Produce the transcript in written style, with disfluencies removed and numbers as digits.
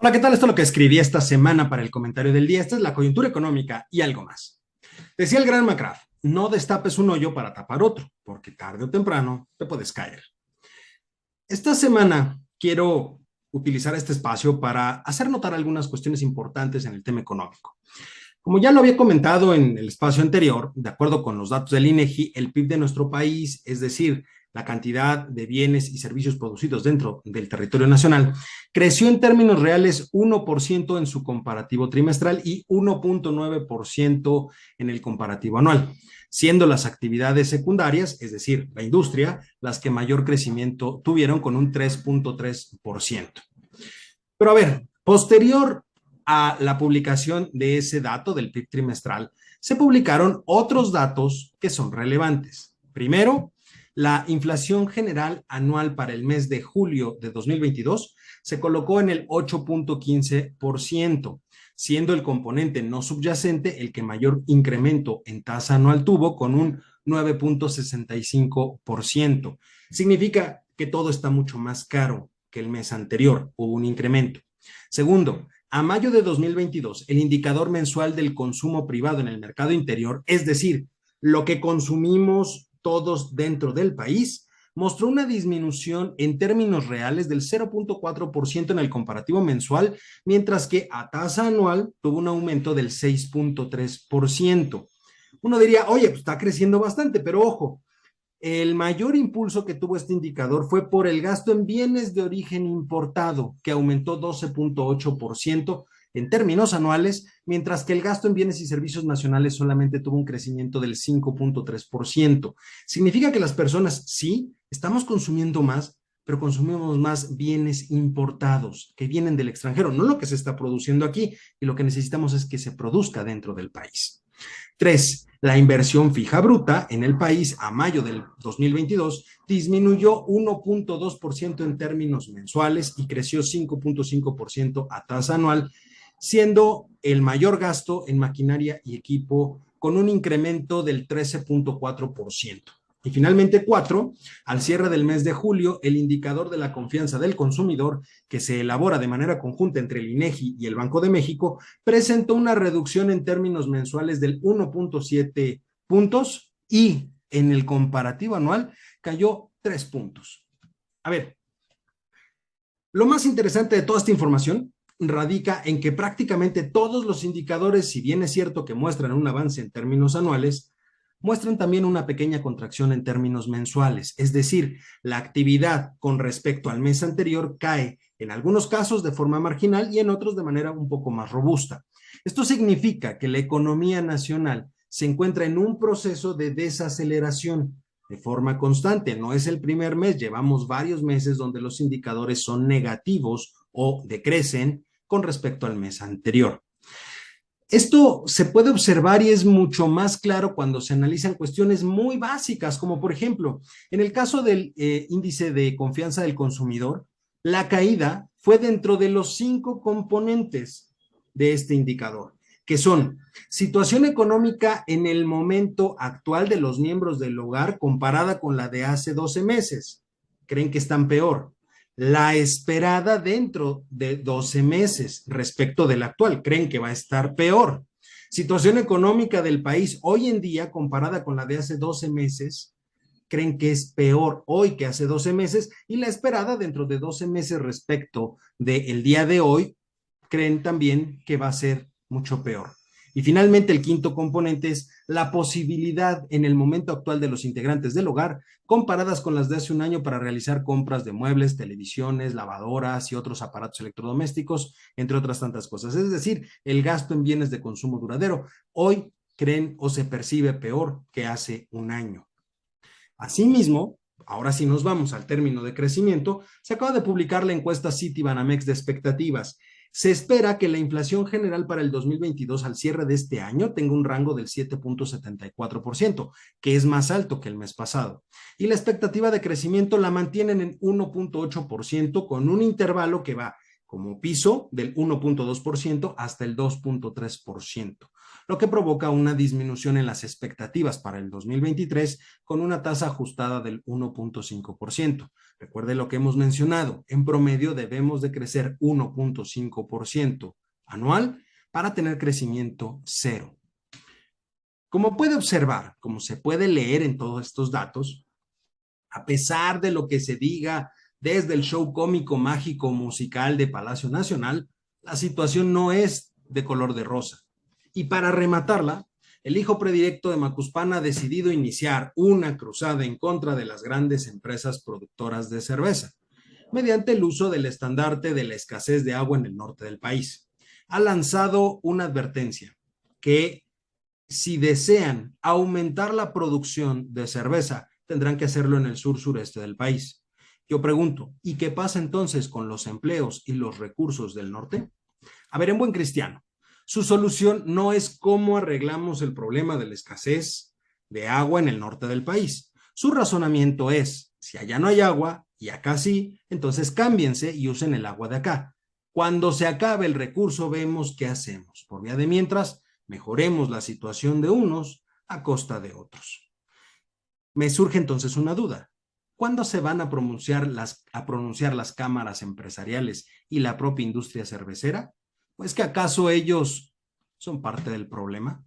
Hola, ¿qué tal? Esto es lo que escribí esta semana para el comentario del día. Esta es la coyuntura económica y algo más. Decía el gran McGrath, no destapes un hoyo para tapar otro, porque tarde o temprano te puedes caer. Esta semana quiero utilizar este espacio para hacer notar algunas cuestiones importantes en el tema económico. Como ya lo había comentado en el espacio anterior, de acuerdo con los datos del INEGI, el PIB de nuestro país, es decir, la cantidad de bienes y servicios producidos dentro del territorio nacional, creció en términos reales 1% en su comparativo trimestral y 1.9% en el comparativo anual, siendo las actividades secundarias, es decir, la industria, las que mayor crecimiento tuvieron con un 3.3%. Pero a ver, posterior a la publicación de ese dato del PIB trimestral, se publicaron otros datos que son relevantes. Primero, la inflación general anual para el mes de julio de 2022 se colocó en el 8.15%, siendo el componente no subyacente el que mayor incremento en tasa anual tuvo con un 9.65%. Significa que todo está mucho más caro que el mes anterior, hubo un incremento. Segundo, a mayo de 2022, el indicador mensual del consumo privado en el mercado interior, es decir, lo que consumimos todos dentro del país, mostró una disminución en términos reales del 0.4% en el comparativo mensual, mientras que a tasa anual tuvo un aumento del 6.3%. Uno diría, oye, pues está creciendo bastante, pero ojo, el mayor impulso que tuvo este indicador fue por el gasto en bienes de origen importado, que aumentó 12.8% en términos anuales, mientras que el gasto en bienes y servicios nacionales solamente tuvo un crecimiento del 5.3%. Significa que las personas, sí, estamos consumiendo más, pero consumimos más bienes importados que vienen del extranjero, no lo que se está produciendo aquí, y lo que necesitamos es que se produzca dentro del país. Tres, la inversión fija bruta en el país a mayo del 2022 disminuyó 1.2% en términos mensuales y creció 5.5% a tasa anual, siendo el mayor gasto en maquinaria y equipo con un incremento del 13.4%. Y finalmente, cuatro, al cierre del mes de julio, el indicador de la confianza del consumidor, que se elabora de manera conjunta entre el INEGI y el Banco de México, presentó una reducción en términos mensuales del 1.7 puntos y en el comparativo anual cayó 3 puntos. A ver, lo más interesante de toda esta información radica en que prácticamente todos los indicadores, si bien es cierto que muestran un avance en términos anuales, muestran también una pequeña contracción en términos mensuales, es decir, la actividad con respecto al mes anterior cae en algunos casos de forma marginal y en otros de manera un poco más robusta. Esto significa que la economía nacional se encuentra en un proceso de desaceleración de forma constante. No es el primer mes, llevamos varios meses donde los indicadores son negativos o decrecen con respecto al mes anterior. Esto se puede observar y es mucho más claro cuando se analizan cuestiones muy básicas, como por ejemplo, en el caso del índice de confianza del consumidor, la caída fue dentro de los 5 componentes de este indicador, que son situación económica en el momento actual de los miembros del hogar comparada con la de hace 12 meses. ¿Creen que están peor? La esperada dentro de 12 meses respecto del actual. ¿Creen que va a estar peor? Situación económica del país hoy en día comparada con la de hace 12 meses. ¿Creen que es peor hoy que hace 12 meses? Y la esperada dentro de 12 meses respecto del día de hoy, creen también que va a ser mucho peor. Y finalmente, el quinto componente es la posibilidad en el momento actual de los integrantes del hogar, comparadas con las de hace un año para realizar compras de muebles, televisiones, lavadoras y otros aparatos electrodomésticos, entre otras tantas cosas. Es decir, el gasto en bienes de consumo duradero. Hoy creen o se percibe peor que hace un año. Asimismo, ahora sí nos vamos al término de crecimiento, se acaba de publicar la encuesta Citibanamex de expectativas. Se espera que la inflación general para el 2022 al cierre de este año tenga un rango del 7.74%, que es más alto que el mes pasado. Y la expectativa de crecimiento la mantienen en 1.8% con un intervalo que va como piso del 1.2% hasta el 2.3%. lo que provoca una disminución en las expectativas para el 2023 con una tasa ajustada del 1.5%. Recuerde lo que hemos mencionado, en promedio debemos de crecer 1.5% anual para tener crecimiento cero. Como puede observar, como se puede leer en todos estos datos, a pesar de lo que se diga desde el show cómico, mágico, musical de Palacio Nacional, la situación no es de color de rosa. Y para rematarla, el hijo predilecto de Macuspana ha decidido iniciar una cruzada en contra de las grandes empresas productoras de cerveza, mediante el uso del estandarte de la escasez de agua en el norte del país. Ha lanzado una advertencia que si desean aumentar la producción de cerveza, tendrán que hacerlo en el sur-sureste del país. Yo pregunto, ¿y qué pasa entonces con los empleos y los recursos del norte? A ver, en buen cristiano, su solución no es cómo arreglamos el problema de la escasez de agua en el norte del país. Su razonamiento es, si allá no hay agua y acá sí, entonces cámbiense y usen el agua de acá. Cuando se acabe el recurso, vemos qué hacemos. Por vía de mientras, mejoremos la situación de unos a costa de otros. Me surge entonces una duda. ¿Cuándo se van a pronunciar las cámaras empresariales y la propia industria cervecera? ¿Pues que acaso ellos son parte del problema?